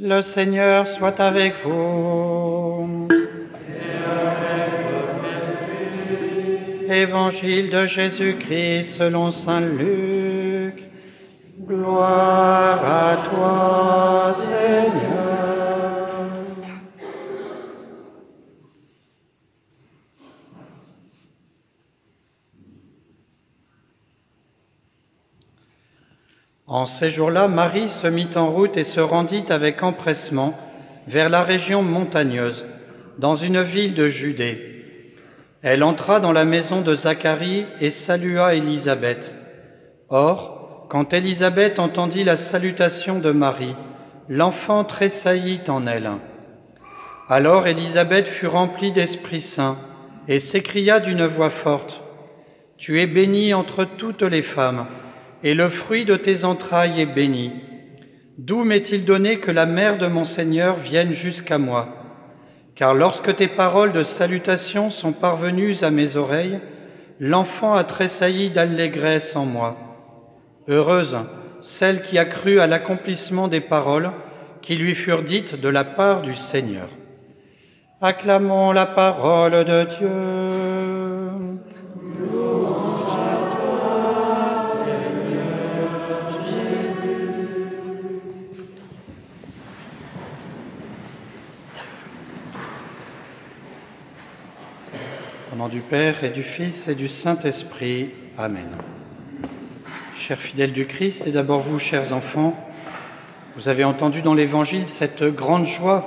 Le Seigneur soit avec vous. Évangile de Jésus-Christ selon saint Luc. Gloire à toi, Seigneur. En ces jours-là, Marie se mit en route et se rendit avec empressement vers la région montagneuse, dans une ville de Judée. Elle entra dans la maison de Zacharie et salua Élisabeth. Or, quand Élisabeth entendit la salutation de Marie, l'enfant tressaillit en elle. Alors Élisabeth fut remplie d'Esprit Saint et s'écria d'une voix forte : « Tu es bénie entre toutes les femmes, et le fruit de tes entrailles est béni. D'où m'est-il donné que la mère de mon Seigneur vienne jusqu'à moi ? Car lorsque tes paroles de salutation sont parvenues à mes oreilles, l'enfant a tressailli d'allégresse en moi. Heureuse celle qui a cru à l'accomplissement des paroles qui lui furent dites de la part du Seigneur. » Acclamons la parole de Dieu. Louange à toi, Seigneur Jésus. Au nom du Père et du Fils et du Saint-Esprit. Amen. Chers fidèles du Christ, et d'abord vous, chers enfants, vous avez entendu dans l'Évangile cette grande joie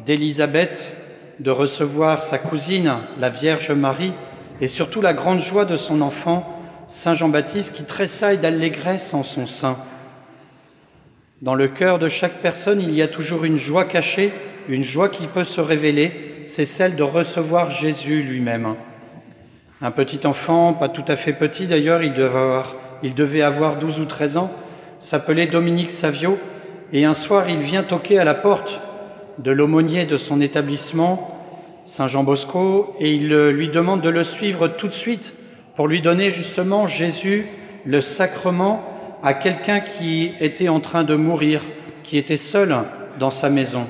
d'Élisabeth de recevoir sa cousine, la Vierge Marie, et surtout la grande joie de son enfant, Saint Jean-Baptiste, qui tressaille d'allégresse en son sein. Dans le cœur de chaque personne, il y a toujours une joie cachée, une joie qui peut se révéler, c'est celle de recevoir Jésus lui-même. Un petit enfant, pas tout à fait petit d'ailleurs, il devait avoir 12 ou 13 ans, s'appelait Dominique Savio, et un soir il vient toquer à la porte de l'aumônier de son établissement, Saint Jean Bosco, et il lui demande de le suivre tout de suite pour lui donner justement Jésus, le sacrement, à quelqu'un qui était en train de mourir, qui était seul dans sa maison.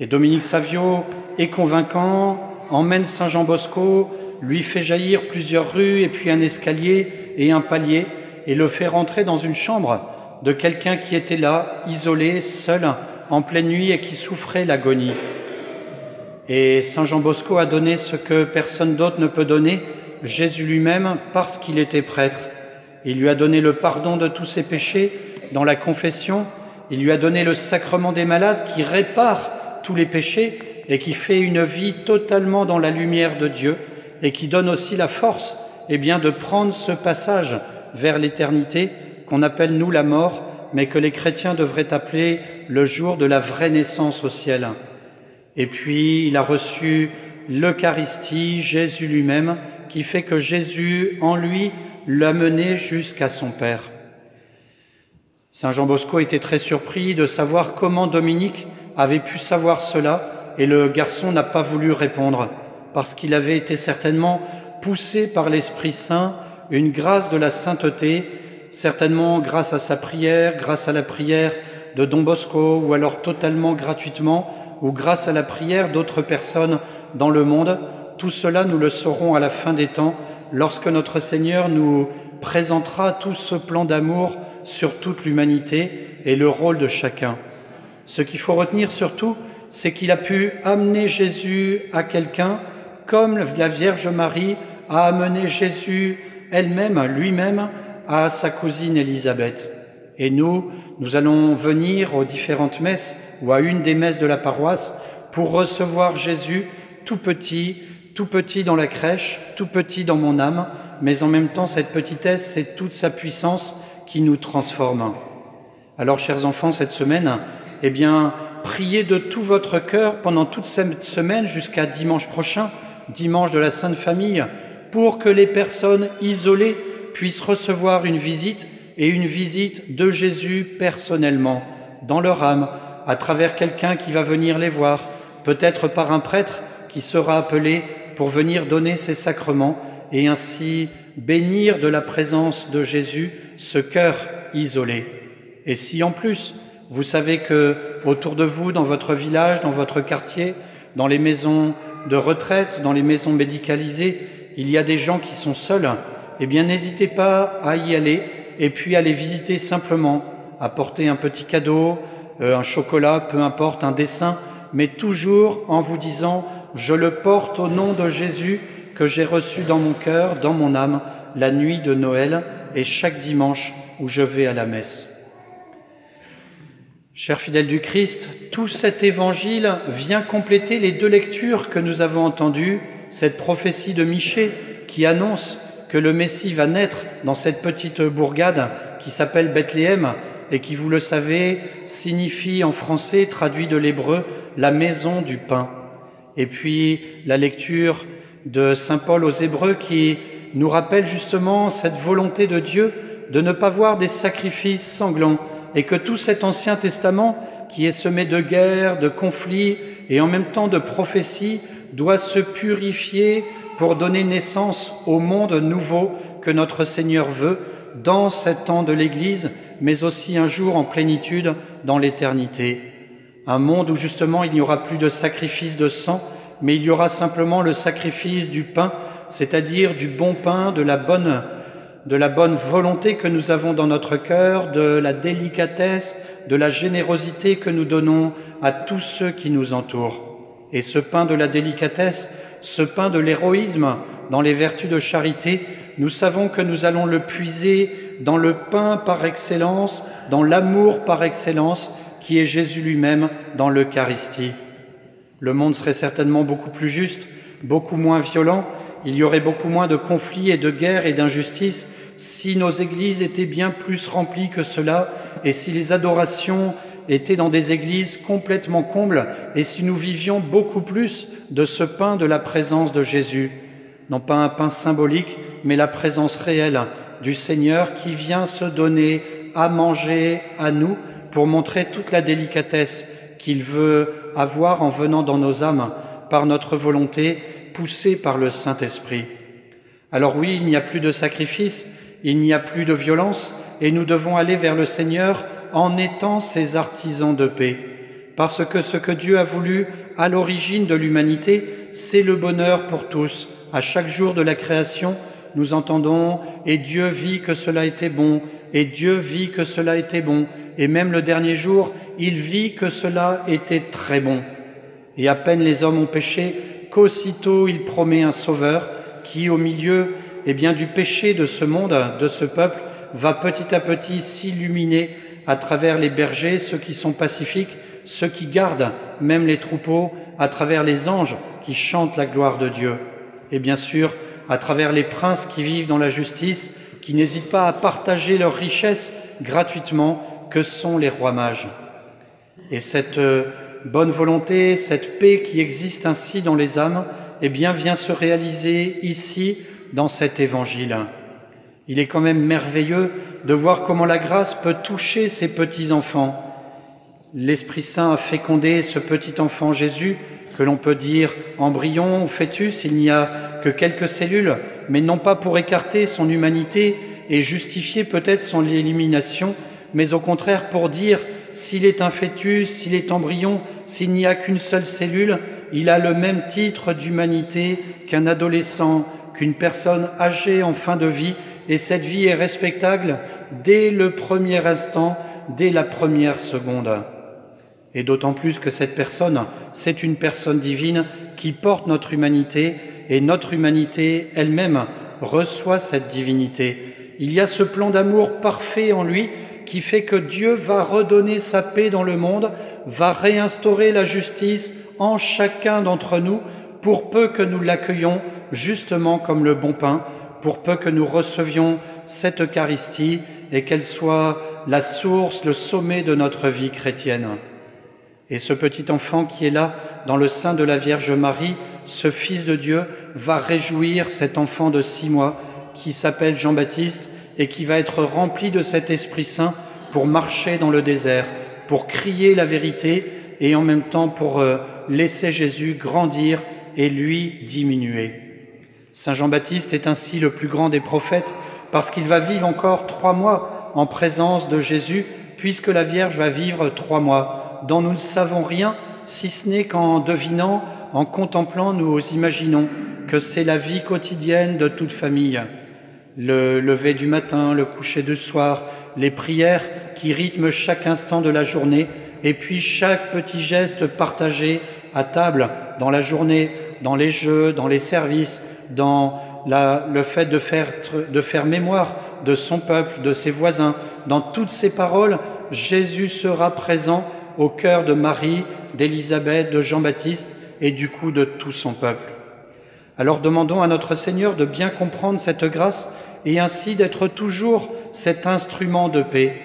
Et Dominique Savio est convaincant, emmène Saint Jean Bosco, lui fait jaillir plusieurs rues et puis un escalier et un palier, et le fait rentrer dans une chambre de quelqu'un qui était là, isolé, seul, en pleine nuit et qui souffrait l'agonie. Et Saint Jean Bosco a donné ce que personne d'autre ne peut donner, Jésus lui-même, parce qu'il était prêtre. Il lui a donné le pardon de tous ses péchés dans la confession, il lui a donné le sacrement des malades qui répare tous les péchés et qui fait une vie totalement dans la lumière de Dieu et qui donne aussi la force de prendre ce passage vers l'éternité qu'on appelle nous la mort, mais que les chrétiens devraient appeler le jour de la vraie naissance au ciel. Et puis il a reçu l'Eucharistie, Jésus lui-même, qui fait que Jésus, en lui, l'a mené jusqu'à son Père. Saint Jean Bosco était très surpris de savoir comment Dominique avait pu savoir cela, et le garçon n'a pas voulu répondre, parce qu'il avait été certainement poussé par l'Esprit Saint, une grâce de la sainteté, certainement grâce à sa prière, grâce à la prière de Don Bosco, ou alors totalement gratuitement, ou grâce à la prière d'autres personnes dans le monde. Tout cela, nous le saurons à la fin des temps, lorsque notre Seigneur nous présentera tout ce plan d'amour sur toute l'humanité et le rôle de chacun. Ce qu'il faut retenir surtout, c'est qu'il a pu amener Jésus à quelqu'un, comme la Vierge Marie a amené Jésus elle-même, lui-même, à sa cousine Élisabeth. Et nous allons venir aux différentes messes ou à une des messes de la paroisse pour recevoir Jésus tout petit dans la crèche, tout petit dans mon âme, mais en même temps cette petitesse, c'est toute sa puissance qui nous transforme. Alors, chers enfants, cette semaine, priez de tout votre cœur pendant toute cette semaine jusqu'à dimanche prochain, dimanche de la Sainte Famille, pour que les personnes isolées puissent recevoir une visite, et une visite de Jésus personnellement, dans leur âme, à travers quelqu'un qui va venir les voir, peut-être par un prêtre qui sera appelé pour venir donner ses sacrements et ainsi bénir de la présence de Jésus ce cœur isolé. Et si en plus Vous savez que autour de vous, dans votre village, dans votre quartier, dans les maisons de retraite, dans les maisons médicalisées, il y a des gens qui sont seuls. Eh bien, n'hésitez pas à y aller et puis à les visiter simplement, apporter un petit cadeau, un chocolat, peu importe, un dessin, mais toujours en vous disant « Je le porte au nom de Jésus que j'ai reçu dans mon cœur, dans mon âme, la nuit de Noël et chaque dimanche où je vais à la messe. » Chers fidèles du Christ, tout cet évangile vient compléter les 2 lectures que nous avons entendues, cette prophétie de Michée qui annonce que le Messie va naître dans cette petite bourgade qui s'appelle Bethléem et qui, vous le savez, signifie en français, traduit de l'hébreu, la maison du pain. Et puis la lecture de saint Paul aux Hébreux qui nous rappelle justement cette volonté de Dieu de ne pas voir des sacrifices sanglants et que tout cet Ancien Testament qui est semé de guerres, de conflits et en même temps de prophéties doit se purifier pour donner naissance au monde nouveau que notre Seigneur veut dans cet temps de l'Église, mais aussi un jour en plénitude dans l'éternité. Un monde où justement il n'y aura plus de sacrifice de sang, mais il y aura simplement le sacrifice du pain, c'est-à-dire du bon pain, de la bonne volonté que nous avons dans notre cœur, de la délicatesse, de la générosité que nous donnons à tous ceux qui nous entourent. Et ce pain de la délicatesse, ce pain de l'héroïsme dans les vertus de charité, nous savons que nous allons le puiser dans le pain par excellence, dans l'amour par excellence, qui est Jésus lui-même dans l'Eucharistie. Le monde serait certainement beaucoup plus juste, beaucoup moins violent, il y aurait beaucoup moins de conflits et de guerres et d'injustices si nos églises étaient bien plus remplies que cela et si les adorations étaient dans des églises complètement combles et si nous vivions beaucoup plus de ce pain de la présence de Jésus. Non pas un pain symbolique, mais la présence réelle du Seigneur qui vient se donner à manger à nous pour montrer toute la délicatesse qu'il veut avoir en venant dans nos âmes par notre volonté, poussée par le Saint-Esprit. Alors oui, il n'y a plus de sacrifice, il n'y a plus de violence, et nous devons aller vers le Seigneur en étant ses artisans de paix. Parce que ce que Dieu a voulu à l'origine de l'humanité, c'est le bonheur pour tous. À chaque jour de la création, nous entendons « Et Dieu vit que cela était bon, et Dieu vit que cela était bon. » Et même le dernier jour, il vit que cela était très bon. Et à peine les hommes ont péché, qu'aussitôt il promet un sauveur qui, au milieu du péché de ce monde, de ce peuple, va petit à petit s'illuminer à travers les bergers, ceux qui sont pacifiques, ceux qui gardent même les troupeaux, à travers les anges qui chantent la gloire de Dieu. Et bien sûr, à travers les princes qui vivent dans la justice, qui n'hésitent pas à partager leurs richesses gratuitement, que sont les rois mages. Et cette bonne volonté, cette paix qui existe ainsi dans les âmes, vient se réaliser ici, dans cet évangile. Il est quand même merveilleux de voir comment la grâce peut toucher ces petits-enfants. L'Esprit Saint a fécondé ce petit enfant Jésus, que l'on peut dire embryon ou fœtus, il n'y a que quelques cellules, mais non pas pour écarter son humanité et justifier peut-être son élimination, mais au contraire pour dire s'il est un fœtus, s'il est embryon, s'il n'y a qu'une seule cellule, il a le même titre d'humanité qu'un adolescent, qu'une personne âgée en fin de vie, et cette vie est respectable dès le premier instant, dès la première seconde. Et d'autant plus que cette personne, c'est une personne divine qui porte notre humanité, et notre humanité elle-même reçoit cette divinité. Il y a ce plan d'amour parfait en lui qui fait que Dieu va redonner sa paix dans le monde, va réinstaurer la justice en chacun d'entre nous, pour peu que nous l'accueillons justement comme le bon pain, pour peu que nous recevions cette Eucharistie et qu'elle soit la source, le sommet de notre vie chrétienne. Et ce petit enfant qui est là, dans le sein de la Vierge Marie, ce Fils de Dieu, va réjouir cet enfant de 6 mois qui s'appelle Jean-Baptiste et qui va être rempli de cet Esprit Saint pour marcher dans le désert, pour crier la vérité et en même temps pour laisser Jésus grandir et lui diminuer. Saint Jean-Baptiste est ainsi le plus grand des prophètes parce qu'il va vivre encore 3 mois en présence de Jésus, puisque la Vierge va vivre 3 mois, dont nous ne savons rien, si ce n'est qu'en devinant, en contemplant, nous imaginons que c'est la vie quotidienne de toute famille. Le lever du matin, le coucher du soir, les prières qui rythment chaque instant de la journée, et puis chaque petit geste partagé à table, dans la journée, dans les jeux, dans les services, dans le fait de faire mémoire de son peuple, de ses voisins. Dans toutes ces paroles, Jésus sera présent au cœur de Marie, d'Élisabeth, de Jean-Baptiste et du coup de tout son peuple. Alors demandons à notre Seigneur de bien comprendre cette grâce et ainsi d'être toujours cet instrument de paix.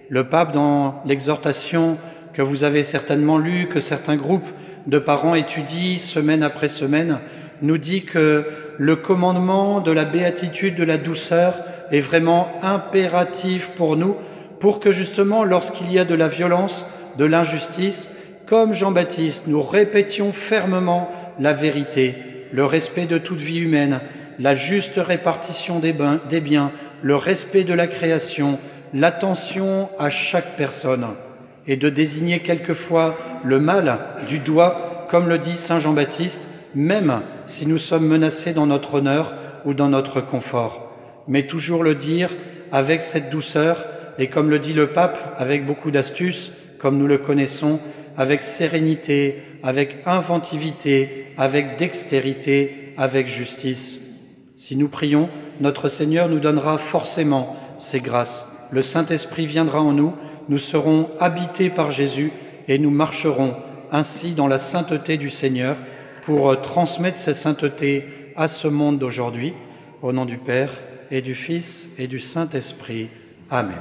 Le pape, dans l'exhortation que vous avez certainement lue, que certains groupes de parents étudient semaine après semaine, nous dit que le commandement de la béatitude de la douceur est vraiment impératif pour nous, pour que justement, lorsqu'il y a de la violence, de l'injustice, comme Jean-Baptiste, nous répétions fermement la vérité, le respect de toute vie humaine, la juste répartition des biens, le respect de la création, l'attention à chaque personne, et de désigner quelquefois le mal du doigt, comme le dit saint Jean-Baptiste, même si nous sommes menacés dans notre honneur ou dans notre confort. Mais toujours le dire avec cette douceur, et comme le dit le pape, avec beaucoup d'astuce, comme nous le connaissons, avec sérénité, avec inventivité, avec dextérité, avec justice. Si nous prions, notre Seigneur nous donnera forcément ces grâces. Le Saint-Esprit viendra en nous, nous serons habités par Jésus et nous marcherons ainsi dans la sainteté du Seigneur pour transmettre cette sainteté à ce monde d'aujourd'hui. Au nom du Père et du Fils et du Saint-Esprit. Amen.